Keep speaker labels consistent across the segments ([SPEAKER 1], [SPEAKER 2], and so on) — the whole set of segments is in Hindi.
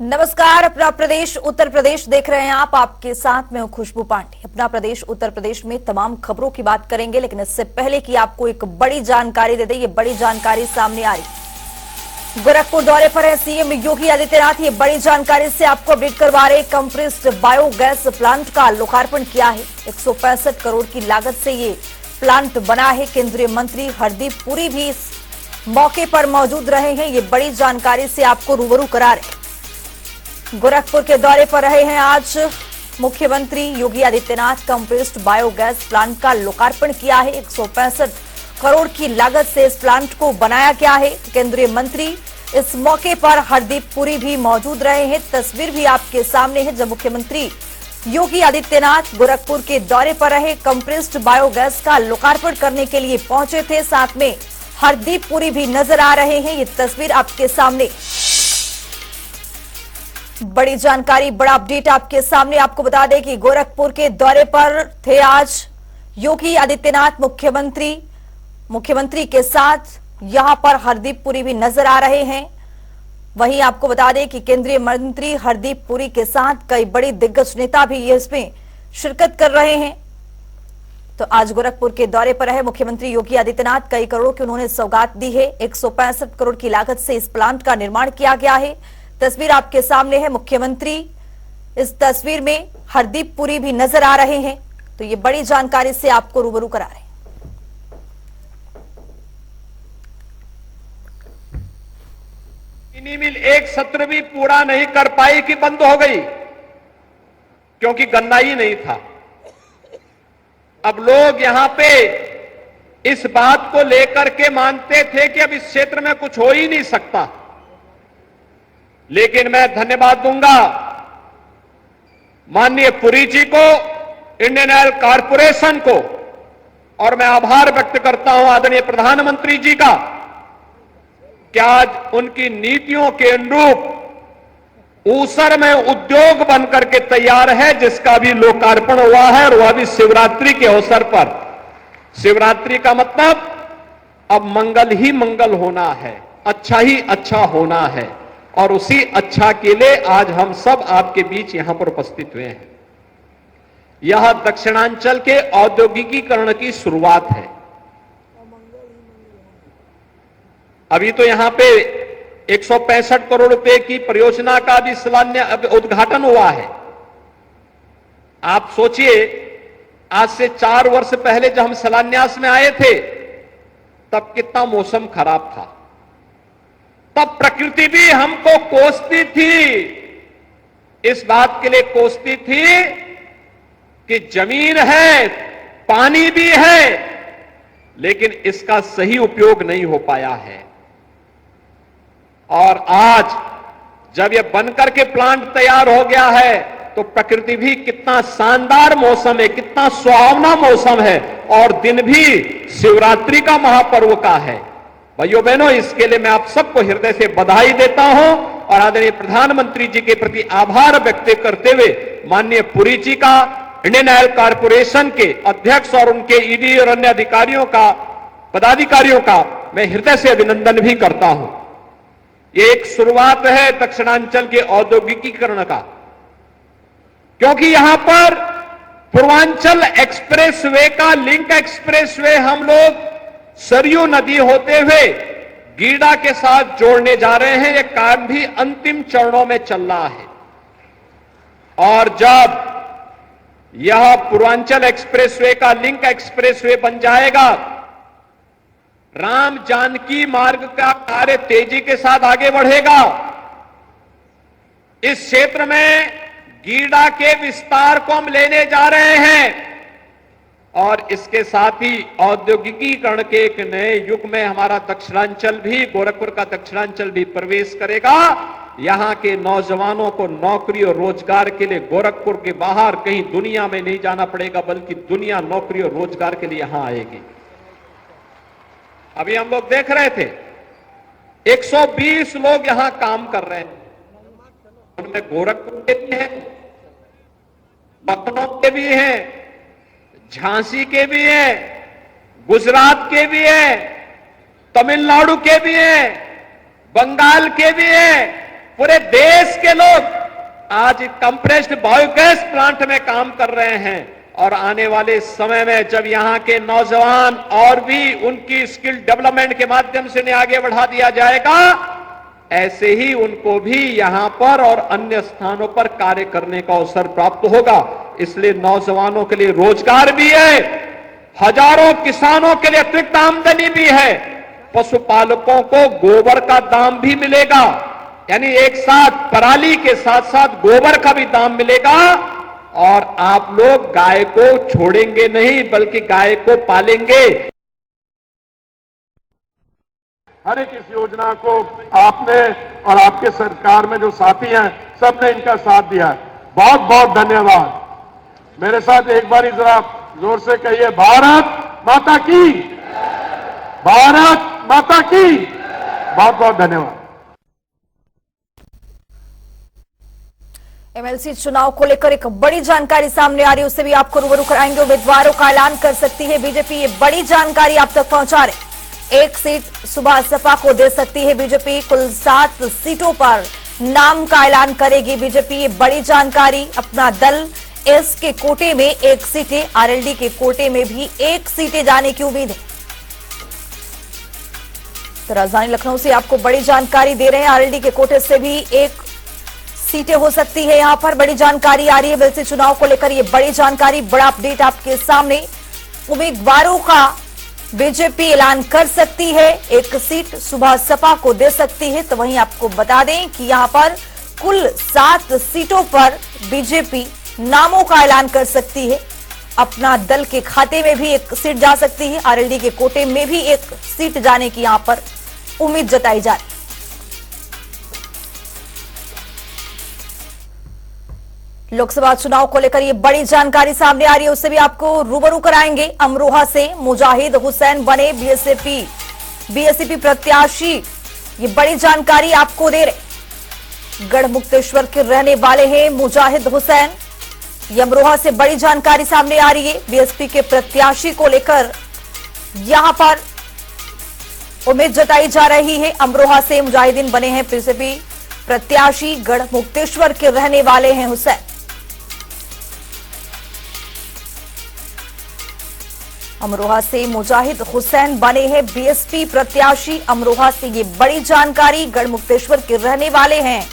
[SPEAKER 1] नमस्कार। अपना प्रदेश उत्तर प्रदेश देख रहे हैं आप। आपके साथ में हूं खुशबू पांडे। अपना प्रदेश उत्तर प्रदेश में तमाम खबरों की बात करेंगे, लेकिन इससे पहले कि आपको एक बड़ी जानकारी दे दें, ये बड़ी जानकारी सामने आ रही। गोरखपुर दौरे पर है सीएम योगी आदित्यनाथ। ये बड़ी जानकारी से आपको अपडेट करवा रहे। कंप्रेस्ड बायोगैस प्लांट का लोकार्पण किया है। 165 करोड़ की लागत से ये प्लांट बना है। केंद्रीय मंत्री हरदीप पुरी भी इस मौके पर मौजूद रहे हैं। ये बड़ी जानकारी से आपको रूबरू करा रहे। गोरखपुर के दौरे पर रहे हैं आज मुख्यमंत्री Yogi Adityanath. Compressed biogas plant का लोकार्पण किया है। 165 करोड़ की लागत से इस प्लांट को बनाया गया है। केंद्रीय मंत्री इस मौके पर हरदीप पुरी भी मौजूद रहे हैं। तस्वीर भी आपके सामने है जब मुख्यमंत्री योगी आदित्यनाथ गोरखपुर के दौरे पर रहे, कंप्रेस्ड बायोगैस का लोकार्पण करने के लिए पहुंचे थे। साथ में हरदीप पुरी भी नजर आ रहे हैं। ये तस्वीर आपके सामने। बड़ी जानकारी, बड़ा अपडेट आपके सामने। आपको बता दें कि गोरखपुर के दौरे पर थे आज योगी आदित्यनाथ। मुख्यमंत्री के साथ यहां पर हरदीप पुरी भी नजर आ रहे हैं। वहीं आपको बता दें कि केंद्रीय मंत्री हरदीप पुरी के साथ कई बड़े दिग्गज नेता भी इसमें शिरकत कर रहे हैं। तो आज गोरखपुर के दौरे पर है मुख्यमंत्री योगी आदित्यनाथ। कई करोड़ की उन्होंने सौगात दी है। 165 करोड़ की लागत से इस प्लांट का निर्माण किया गया है। तस्वीर आपके सामने है। मुख्यमंत्री इस तस्वीर में हरदीप पुरी भी नजर आ रहे हैं। तो ये बड़ी जानकारी से आपको रूबरू करा रहे हैं।
[SPEAKER 2] चीनी मिल एक सत्र भी पूरा नहीं कर पाई कि बंद हो गई, क्योंकि गन्ना ही नहीं था। अब लोग यहां पे इस बात को लेकर के मानते थे कि अब इस क्षेत्र में कुछ हो ही नहीं सकता। लेकिन मैं धन्यवाद दूंगा माननीय पुरी जी को, इंडियन ऑयल कॉरपोरेशन को, और मैं आभार व्यक्त करता हूं आदरणीय प्रधानमंत्री जी का कि आज उनकी नीतियों के अनुरूप ऊसर में उद्योग बनकर के तैयार है, जिसका भी लोकार्पण हुआ है, और वह भी शिवरात्रि के अवसर पर। शिवरात्रि का मतलब अब मंगल ही मंगल होना है, अच्छा ही अच्छा होना है, और उसी अच्छा के लिए आज हम सब आपके बीच यहां पर उपस्थित हुए हैं। यह दक्षिणांचल के औद्योगिकीकरण की शुरुआत है। अभी तो यहां पे 165 करोड़ रुपए की परियोजना का भी उद्घाटन हुआ है। आप सोचिए, आज से 4 वर्ष पहले जब हम शिलान्यास में आए थे, तब कितना मौसम खराब था। तब प्रकृति भी हमको कोसती थी, इस बात के लिए कोसती थी कि जमीन है, पानी भी है, लेकिन इसका सही उपयोग नहीं हो पाया है। और आज जब यह बनकर के प्लांट तैयार हो गया है, तो प्रकृति भी कितना शानदार मौसम है, कितना सुहावना मौसम है, और दिन भी शिवरात्रि का महापर्व का है। भाइयों बहनों, इसके लिए मैं आप सबको हृदय से बधाई देता हूं, और आदरणीय प्रधानमंत्री जी के प्रति आभार व्यक्त करते हुए माननीय पुरी जी का, इंडियन ऑयल कॉरपोरेशन के अध्यक्ष और उनके ईडी और अन्य अधिकारियों का, पदाधिकारियों का मैं हृदय से अभिनंदन भी करता हूं। ये एक शुरुआत है दक्षिणांचल के औद्योगिकीकरण का, क्योंकि यहां पर पूर्वांचल एक्सप्रेसवे का लिंक एक्सप्रेसवे हम लोग सरयू नदी होते हुए गीडा के साथ जोड़ने जा रहे हैं। यह काम भी अंतिम चरणों में चल रहा है, और जब यह पूर्वांचल एक्सप्रेसवे का लिंक एक्सप्रेसवे बन जाएगा, राम जानकी मार्ग का कार्य तेजी के साथ आगे बढ़ेगा। इस क्षेत्र में गीडा के विस्तार को हम लेने जा रहे हैं, और इसके साथ ही औद्योगिकीकरण के एक नए युग में हमारा दक्षिणांचल भी, गोरखपुर का दक्षिणांचल भी प्रवेश करेगा। यहां के नौजवानों को नौकरी और रोजगार के लिए गोरखपुर के बाहर कहीं दुनिया में नहीं जाना पड़ेगा, बल्कि दुनिया नौकरी और रोजगार के लिए यहां आएगी। अभी हम लोग देख रहे थे 120 लोग यहां काम कर रहे हैं। उनमें गोरखपुर के भी हैं, लखनऊ के भी हैं, झांसी के भी हैं, गुजरात के भी हैं, तमिलनाडु के भी हैं, बंगाल के भी हैं, पूरे देश के लोग आज कंप्रेस्ड बायोगैस प्लांट में काम कर रहे हैं और आने वाले समय में जब यहां के नौजवान और भी उनकी स्किल डेवलपमेंट के माध्यम से उन्हें आगे बढ़ा दिया जाएगा, ऐसे ही उनको भी यहां पर और अन्य स्थानों पर कार्य करने का अवसर प्राप्त होगा। इसलिए नौजवानों के लिए रोजगार भी है, हजारों किसानों के लिए अतिरिक्त आमदनी भी है, पशुपालकों को गोबर का दाम भी मिलेगा, यानी एक साथ पराली के साथ साथ गोबर का भी दाम मिलेगा और आप लोग गाय को छोड़ेंगे नहीं बल्कि गाय को पालेंगे।
[SPEAKER 3] हर एक इस योजना को आपने और आपके सरकार में जो साथी हैं सबने इनका साथ दिया है, बहुत बहुत धन्यवाद। मेरे साथ एक बार जरा जोर से कहिए, भारत माता की, भारत माता की। बहुत बहुत धन्यवाद।
[SPEAKER 1] एमएलसी चुनाव को लेकर एक बड़ी जानकारी सामने आ रही है, उससे भी आपको रूबरू कराएंगे। उम्मीदवारों का ऐलान कर सकती है बीजेपी, ये बड़ी जानकारी आप तक पहुंचा रहे। एक सीट सुबह सपा को दे सकती है बीजेपी, कुल 7 सीटों पर नाम का ऐलान करेगी बीजेपी, ये बड़ी जानकारी। अपना दल एस के कोटे में 1 सीटें, आरएलडी के कोटे में भी 1 सीटें जाने की उम्मीद है। तो राजधानी लखनऊ से आपको बड़ी जानकारी दे रहे हैं, आरएलडी के कोटे से भी 1 सीटें हो सकती है। यहां पर बड़ी जानकारी आ रही है वैसे चुनाव को लेकर, ये बड़ी जानकारी, बड़ा अपडेट आपके सामने। उम्मीदवारों का बीजेपी ऐलान कर सकती है, 1 सीट सुबह सपा को दे सकती है। तो वहीं आपको बता दें कि यहां पर कुल 7 सीटों पर बीजेपी नामों का ऐलान कर सकती है। अपना दल के खाते में भी 1 सीट जा सकती है, आरएलडी के कोटे में भी 1 सीट जाने की यहां पर उम्मीद जताई जा रही है। लोकसभा चुनाव को लेकर ये बड़ी जानकारी सामने आ रही है, उससे भी आपको रूबरू कराएंगे। अमरोहा से मुजाहिद हुसैन बने बीएसपी प्रत्याशी, ये बड़ी जानकारी आपको दे रहे। गढ़मुक्तेश्वर के रहने वाले हैं मुजाहिद हुसैन, ये अमरोहा से बड़ी जानकारी सामने आ रही है। बीएसपी के प्रत्याशी को लेकर यहां पर उम्मीद जताई जा रही है। अमरोहा से मुजाहिदीन बने हैं बीएसपी प्रत्याशी, गढ़मुक्तेश्वर के रहने वाले हैं हुसैन। अमरोहा से मुजाहिद हुसैन बने हैं बीएसपी प्रत्याशी, अमरोहा से ये बड़ी जानकारी, गढ़मुक्तेश्वर के रहने वाले हैं।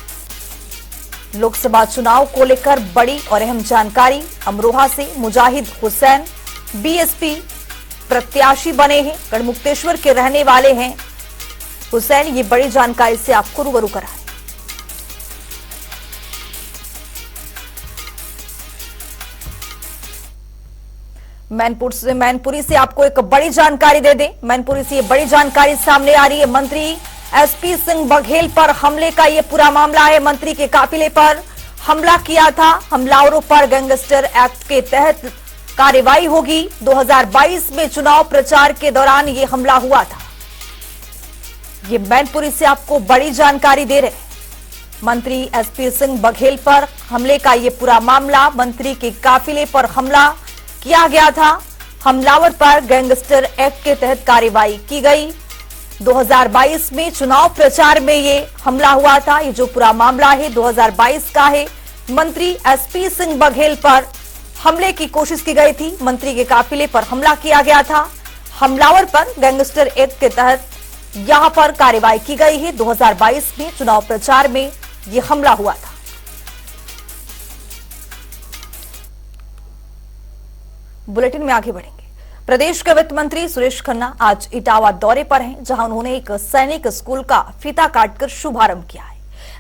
[SPEAKER 1] लोकसभा चुनाव को लेकर बड़ी और अहम जानकारी, अमरोहा से मुजाहिद हुसैन बीएसपी प्रत्याशी बने हैं, गढ़मुक्तेश्वर के रहने वाले हैं हुसैन, ये बड़ी जानकारी से आपको रूबरू कराएं। मैनपुरी से आपको एक बड़ी जानकारी दे दें। मैनपुरी से ये बड़ी जानकारी सामने आ रही है। मंत्री एसपी सिंह बघेल पर हमले का ये पूरा मामला है। मंत्री के काफिले पर हमला किया था, हमलावरों पर गैंगस्टर एक्ट के तहत कार्रवाई होगी। 2022 में चुनाव प्रचार के दौरान ये हमला हुआ था। ये मैनपुरी से आपको बड़ी जानकारी दे रहे। मंत्री एसपी सिंह बघेल पर हमले का ये पूरा मामला, मंत्री के काफिले पर हमला किया गया था, हमलावर पर गैंगस्टर एक्ट के तहत कार्रवाई की गई। 2022 में चुनाव प्रचार में ये हमला हुआ था। ये जो पूरा मामला है 2022 का है। मंत्री एसपी सिंह बघेल पर हमले की कोशिश की गई थी, मंत्री के काफिले पर हमला किया गया था, हमलावर पर गैंगस्टर एक्ट के तहत यहां पर कार्रवाई की गई है। 2022 में चुनाव प्रचार में ये हमला हुआ था। बुलेटिन में आगे बढ़ेंगे। प्रदेश के वित्त मंत्री सुरेश खन्ना आज इटावा दौरे पर हैं, जहां उन्होंने एक सैनिक स्कूल का फीता काटकर शुभारंभ किया है।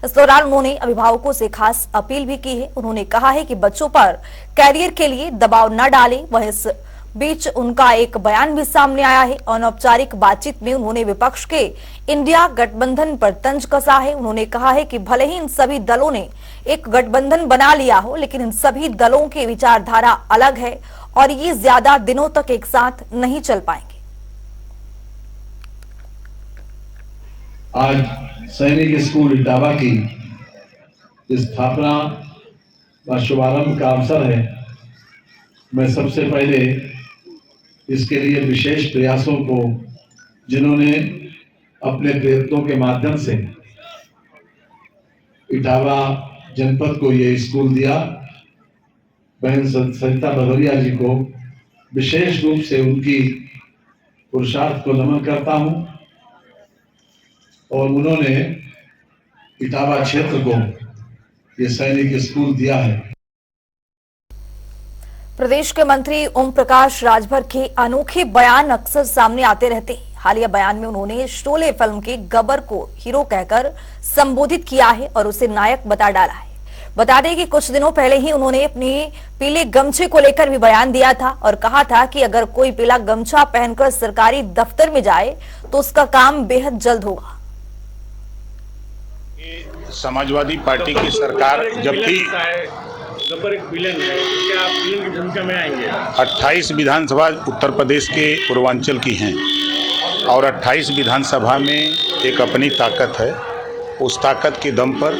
[SPEAKER 1] इस दौरान उन्होंने अभिभावकों से खास अपील भी की है। उन्होंने कहा है कि बच्चों पर कैरियर के लिए दबाव न डालें। वह इस बीच उनका एक बयान भी सामने आया है। अनौपचारिक बातचीत में उन्होंने विपक्ष के इंडिया गठबंधन पर तंज कसा है। उन्होंने कहा है कि भले ही इन सभी दलों ने एक गठबंधन बना लिया हो, लेकिन इन सभी दलों की विचारधारा अलग है और ये ज्यादा दिनों तक एक साथ नहीं चल पाएंगे।
[SPEAKER 4] आज सैनिक स्कूल इटावा की स्थापना व शुभारंभ का अवसर है। मैं सबसे पहले इसके लिए विशेष प्रयासों को, जिन्होंने अपने प्रयत्नों के माध्यम से इटावा जनपद को ये स्कूल दिया। बहन सरिता भदौरिया जी को विशेष रूप से उनकी पुरुषार्थ को नमन करता हूं और उन्होंने इटावा क्षेत्र को ये सैनिक स्कूल दिया है।
[SPEAKER 1] प्रदेश के मंत्री ओम प्रकाश राजभर के अनोखे बयान अक्सर सामने आते रहते हैं। हालिया बयान में उन्होंने शोले फिल्म के गब्बर को हीरो कहकर संबोधित किया है और उसे नायक बता डाला है। बता दें कि कुछ दिनों पहले ही उन्होंने अपने पीले गमछे को लेकर भी बयान दिया था और कहा था कि अगर कोई पीला गमछा पहनकर सरकारी दफ्तर में जाए तो उसका काम बेहद जल्द होगा।
[SPEAKER 5] समाजवादी पार्टी की सरकार जब भी
[SPEAKER 6] गब्बर एक विलेन है, तो क्या आप विलेन की भूमिका में आएंगे?
[SPEAKER 5] 28 विधानसभा उत्तर प्रदेश के पूर्वांचल की हैं और 28 विधानसभा में एक अपनी ताकत है। उस ताकत के दम पर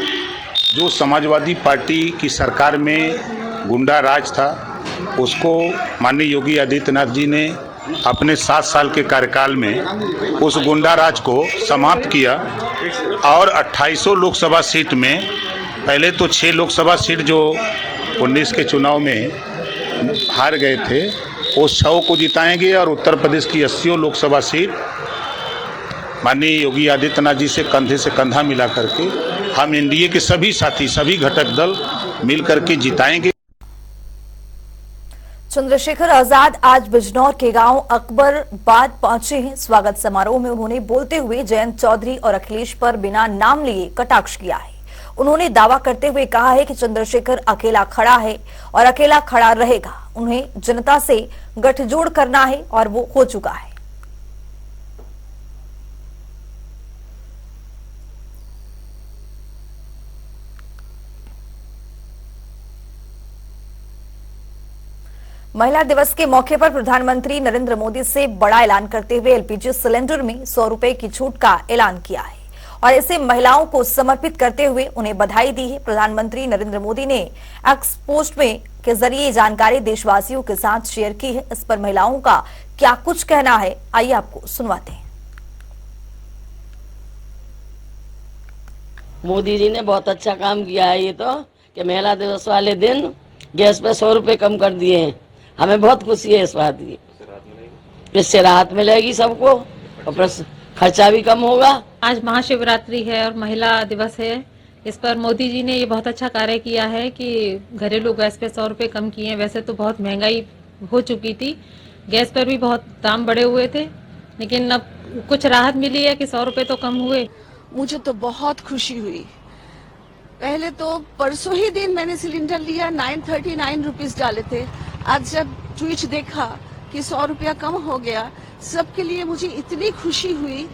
[SPEAKER 5] जो समाजवादी पार्टी की सरकार में गुंडा राज था, उसको माननीय योगी आदित्यनाथ जी ने अपने 7 साल के कार्यकाल में उस गुंडा राज को समाप्त किया और 28 लोकसभा सीट में पहले तो 6 लोकसभा सीट जो 19 के चुनाव में हार गए थे, उस 6 को जिताएंगे और उत्तर प्रदेश की 80 लोकसभा सीट माननीय योगी आदित्यनाथ जी से कंधा मिला करके हम एनडीए के सभी साथी, सभी घटक दल मिल करके जिताएंगे।
[SPEAKER 1] चंद्रशेखर आजाद आज बिजनौर के गांव अकबरबाद पहुंचे हैं। स्वागत समारोह में उन्होंने बोलते हुए जयंत चौधरी और अखिलेश पर बिना नाम लिए कटाक्ष किया है। उन्होंने दावा करते हुए कहा है कि चंद्रशेखर अकेला खड़ा है और अकेला खड़ा रहेगा। उन्हें जनता से गठजोड़ करना है और वो हो चुका है। महिला दिवस के मौके पर प्रधानमंत्री नरेंद्र मोदी से बड़ा ऐलान करते हुए एलपीजी सिलेंडर में 100 रुपए की छूट का ऐलान किया है और इसे महिलाओं को समर्पित करते हुए उन्हें बधाई दी है। प्रधानमंत्री नरेंद्र मोदी ने एक्स पोस्ट में के जरिए जानकारी देशवासियों के साथ शेयर की है। इस पर महिलाओं का क्या कुछ कहना है, आइए आपको सुनवाते हैं।
[SPEAKER 7] मोदी जी ने बहुत अच्छा काम किया है। ये तो कि महिला दिवस वाले दिन गैस पे 100 रुपए कम कर दिए हैं। हमें बहुत खुशी है इस बात की। इससे राहत मिलेगी सबको और प्लस खर्चा भी कम होगा।
[SPEAKER 8] आज महाशिवरात्रि है और महिला दिवस है। इस पर मोदी जी ने ये बहुत अच्छा कार्य किया है कि घरेलू गैस पे 100 रुपए कम किए हैं। वैसे तो बहुत महंगाई हो चुकी थी, गैस पर भी बहुत दाम बढ़े हुए थे, लेकिन अब कुछ राहत मिली है कि 100 रुपए तो कम हुए।
[SPEAKER 9] मुझे तो बहुत खुशी हुई। पहले तो परसों ही दिन मैंने सिलेंडर लिया, 939 रुपीज डाले थे। आज जब ट्वीट देखा कि 100 रुपया कम हो गया, सबके लिए मुझे इतनी खुशी हुई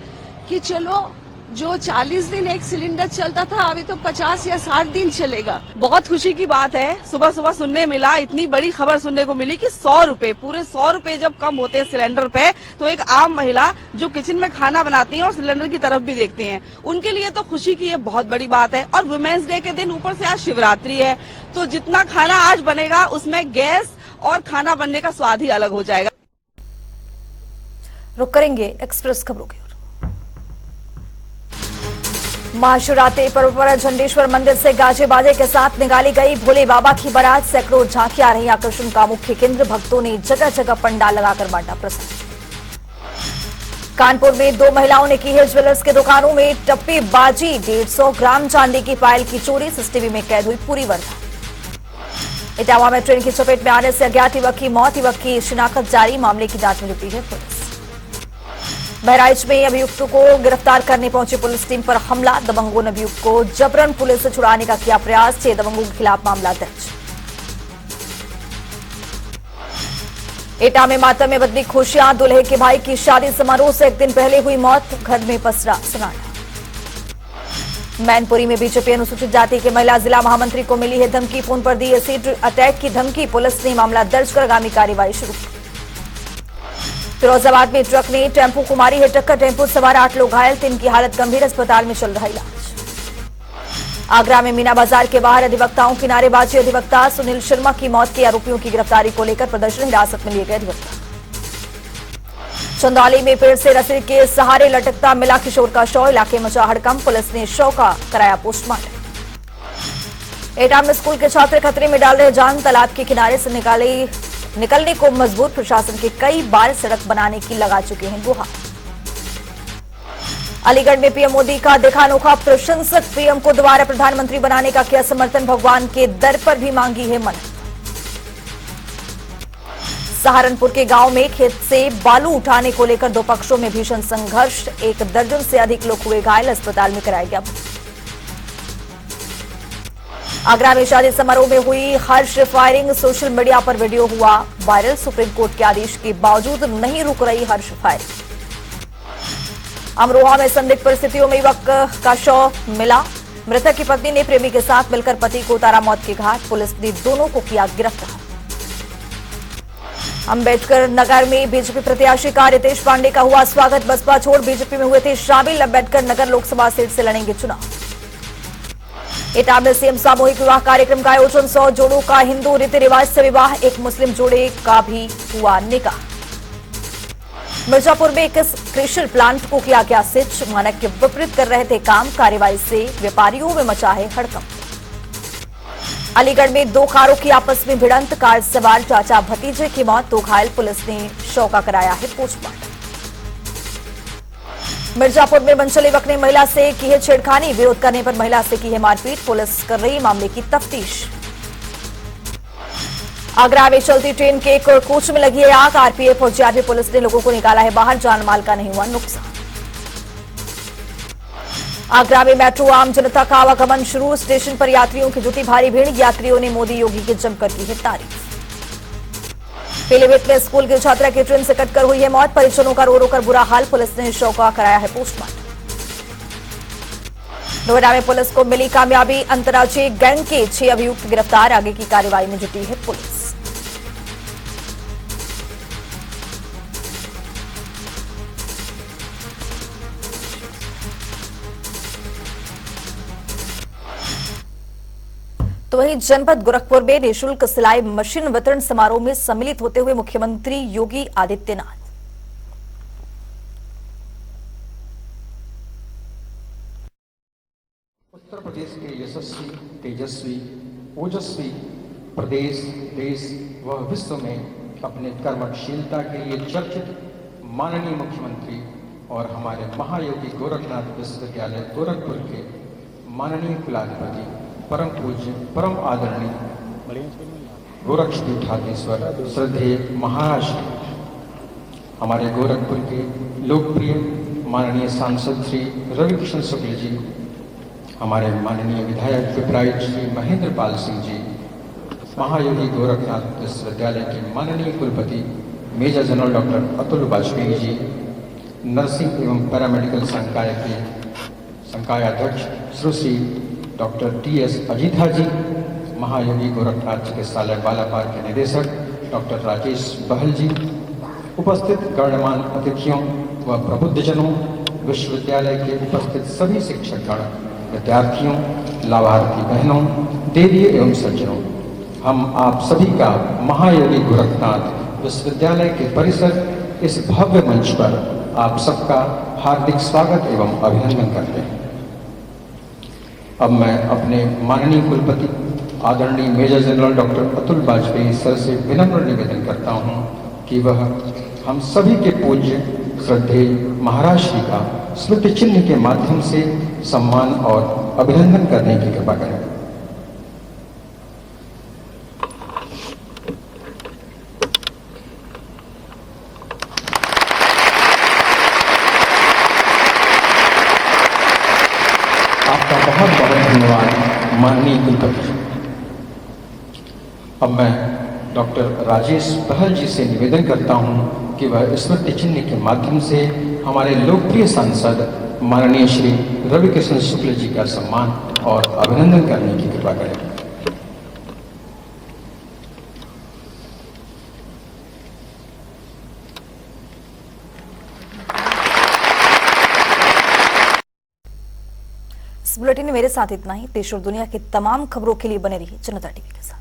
[SPEAKER 9] कि चलो जो 40 दिन एक सिलेंडर चलता था अभी तो 50 या 60 दिन चलेगा।
[SPEAKER 10] बहुत खुशी की बात है। सुबह सुबह सुनने मिला, इतनी बड़ी खबर सुनने को मिली कि 100 रुपए, पूरे 100 रुपए जब कम होते हैं सिलेंडर पे, तो एक आम महिला जो किचन में खाना बनाती है और सिलेंडर की तरफ भी देखती हैं, उनके लिए तो खुशी की ये बहुत बड़ी बात है। और वुमेन्स डे के दिन ऊपर से आज शिवरात्रि है, तो जितना खाना आज बनेगा उसमें गैस और खाना बनने का स्वाद ही अलग हो जाएगा।
[SPEAKER 1] रुक करेंगे एक्सप्रेस खबरों की ओर। महाशिवरात्रि पर्व पर झंडेश्वर मंदिर से गाजे बाजे के साथ निकाली गई भोले बाबा की बारात। सैकड़ों झांकियां रही आकर्षण का मुख्य केंद्र। भक्तों ने जगह जगह पंडाल लगाकर बांटा प्रसाद। कानपुर में 2 महिलाओं ने की है ज्वेलर्स के दुकानों में टप्पीबाजी। 150 ग्राम चांदी की पायल की चोरी। सीसीटीवी में कैद हुई पूरी वारदात। इटावा में ट्रेन की चपेट में आने से अज्ञात युवक की मौत। युवक की शिनाख्त जारी, मामले की जांच में जुटी है पुलिस। बहराइच में अभियुक्त को गिरफ्तार करने पहुंची पुलिस टीम पर हमला। दबंगों ने अभियुक्त को जबरन पुलिस से छुड़ाने का किया प्रयास। 6 दबंगों के खिलाफ मामला दर्ज। एटा में मातम में बदली खुशियां। दूल्हे के भाई की शादी समारोह से एक दिन पहले हुई मौत। घर में पसरा सन्नाटा। मैनपुरी में बीजेपी अनुसूचित जाति के महिला जिला महामंत्री को मिली है धमकी। फोन पर दी एसिड अटैक की धमकी। पुलिस ने मामला दर्ज कर आगामी कार्रवाई शुरू की। फिरोजाबाद में ट्रक ने टेम्पो को मारी है टक्कर। टेम्पो सवार 8 लोग घायल, 3 की हालत गंभीर। अस्पताल में चल रहा इलाज। आगरा में मीना बाजार के बाहर अधिवक्ताओं की नारेबाजी। अधिवक्ता सुनील शर्मा की मौत के आरोपियों की गिरफ्तारी को लेकर प्रदर्शन। हिरासत में लिए गए अधिवक्ता। चंदौली में पेड़ से रस्सी के सहारे लटकता मिला किशोर का शव। इलाके में मचा हड़कंप। पुलिस ने शव का कराया पोस्टमार्टम। एटा में स्कूल के छात्र खतरे में डाल रहे जान, तालाब के किनारे से निकलने को मजबूर, प्रशासन के कई बार सड़क बनाने की लगा चुके हैं गुहार। अलीगढ़ में पीएम मोदी का देखा अनोखा प्रशंसक, पीएम को दोबारा प्रधानमंत्री बनाने का किया समर्थन, भगवान के दर पर भी मांगी है मन्नत। सहारनपुर के गांव में खेत से बालू उठाने को लेकर दो पक्षों में भीषण संघर्ष, 1 दर्जन से अधिक लोग हुए घायल, अस्पताल में कराया गया भर्ती। आगरा में शादी समारोह में हुई हर्ष फायरिंग, सोशल मीडिया पर वीडियो हुआ वायरल, सुप्रीम कोर्ट के आदेश के बावजूद नहीं रुक रही हर्ष फायरिंग। अमरोहा में संदिग्ध परिस्थितियों में युवक का शव मिला, मृतक की पत्नी ने प्रेमी के साथ मिलकर पति को उतारा मौत के घाट, पुलिस ने दोनों को किया गिरफ्तार। अंबेडकर नगर में बीजेपी प्रत्याशी का रितेश पांडे का हुआ स्वागत, बसपा छोड़ बीजेपी में हुए थे शामिल, अंबेडकर नगर लोकसभा सीट से लड़ेंगे चुनाव। एटा में सीएम सामूहिक विवाह कार्यक्रम का आयोजन, 100 जोड़ों का हिंदू रीति रिवाज से विवाह, एक मुस्लिम जोड़े का भी हुआ निकाह। मिर्जापुर में एक क्रेशर प्लांट को किया गया स्विच, मानक के विपरीत कर रहे थे काम, कार्रवाई से व्यापारियों में मचा है हड़कंप। अलीगढ़ में 2 कारों की आपस में भिड़ंत, कार सवार चाचा भतीजे की मौत, 2 घायल, पुलिस ने शव का कराया है पोस्टमार्टम। मिर्जापुर में मंचल युवक ने महिला से की है छेड़खानी, विरोध करने पर महिला से की है मारपीट, पुलिस कर रही मामले की तफ्तीश। आगरा में चलती ट्रेन के एक कोच में लगी है आग, आरपीएफ और जीआरपी पुलिस ने लोगों को निकाला है बाहर, जान माल का नहीं हुआ नुकसान। आगरा में मेट्रो आम जनता का आवागमन शुरू, स्टेशन पर यात्रियों की जुटी भारी भीड़, यात्रियों ने मोदी योगी की जमकर की है तारीफ। पीलीभीत में स्कूल की छात्रा की ट्रेन से कटकर हुई है मौत, परिजनों का रो रो कर बुरा हाल, पुलिस ने शव का कराया है पोस्टमार्टम। नोएडा में पुलिस को मिली कामयाबी, अंतर्राज्यीय गैंग के 6 अभियुक्त गिरफ्तार, आगे की कार्रवाई में जुटी है पुलिस। तो वहीं जनपद गोरखपुर में निःशुल्क सिलाई मशीन वितरण समारोह में सम्मिलित होते हुए मुख्यमंत्री योगी आदित्यनाथ।
[SPEAKER 11] उत्तर प्रदेश के यशस्वी, तेजस्वी, ओजस्वी प्रदेश, देश व विश्व में अपने कर्मशीलता के लिए चर्चित माननीय मुख्यमंत्री और हमारे महायोगी गोरखनाथ विश्वविद्यालय गोरखपुर के माननीय कुलाधिपति, परम पूज्य, परम आदरणीय गोरक्षपीठाधीश्वर श्रद्धेय महाराष्ट्र, हमारे गोरखपुर के लोकप्रिय माननीय सांसद श्री रविकिशन शुक्ल जी, हमारे माननीय विधायक विपराइट श्री महेंद्र पाल सिंह जी, महायोगी गोरखनाथ विश्वविद्यालय के माननीय कुलपति major general doctor Atul Vajpayee ji, nursing एवं पैरामेडिकल संकाय के संकाय अध्यक्ष सुश्री डॉक्टर टी.एस. अजीथा जी, महायोगी गोरखनाथ चिकित्सालय बालापार के निदेशक डॉक्टर राजेश बहल जी, उपस्थित गणमान्य अतिथियों व प्रबुद्धजनों, विश्वविद्यालय के उपस्थित सभी शिक्षकगण, विद्यार्थियों, लाभार्थी बहनों, देवी एवं सज्जनों, हम आप सभी का महायोगी गोरखनाथ विश्वविद्यालय के परिसर इस भव्य मंच पर आप सबका हार्दिक स्वागत एवं अभिनंदन करते हैं। अब मैं अपने माननीय कुलपति आदरणीय major general doctor Atul Vajpayee sir से विनम्र निवेदन करता हूं कि वह हम सभी के पूज्य श्रद्धेय महाराज श्री का स्मृति चिन्ह के माध्यम से सम्मान और अभिनंदन करने की कृपा करें। आपका बहुत बहुत धन्यवाद माननीय कुलपति। अब मैं डॉक्टर राजेश बहल जी से निवेदन करता हूं कि वह स्मृति चिन्ह के माध्यम से हमारे लोकप्रिय सांसद माननीय श्री रविकिशन शुक्ल जी का सम्मान और अभिनंदन करने की कृपा करें।
[SPEAKER 1] इस बुलेटिन में मेरे साथ इतना ही। देश और दुनिया की तमाम खबरों के लिए बने रहिए जनता टीवी के साथ।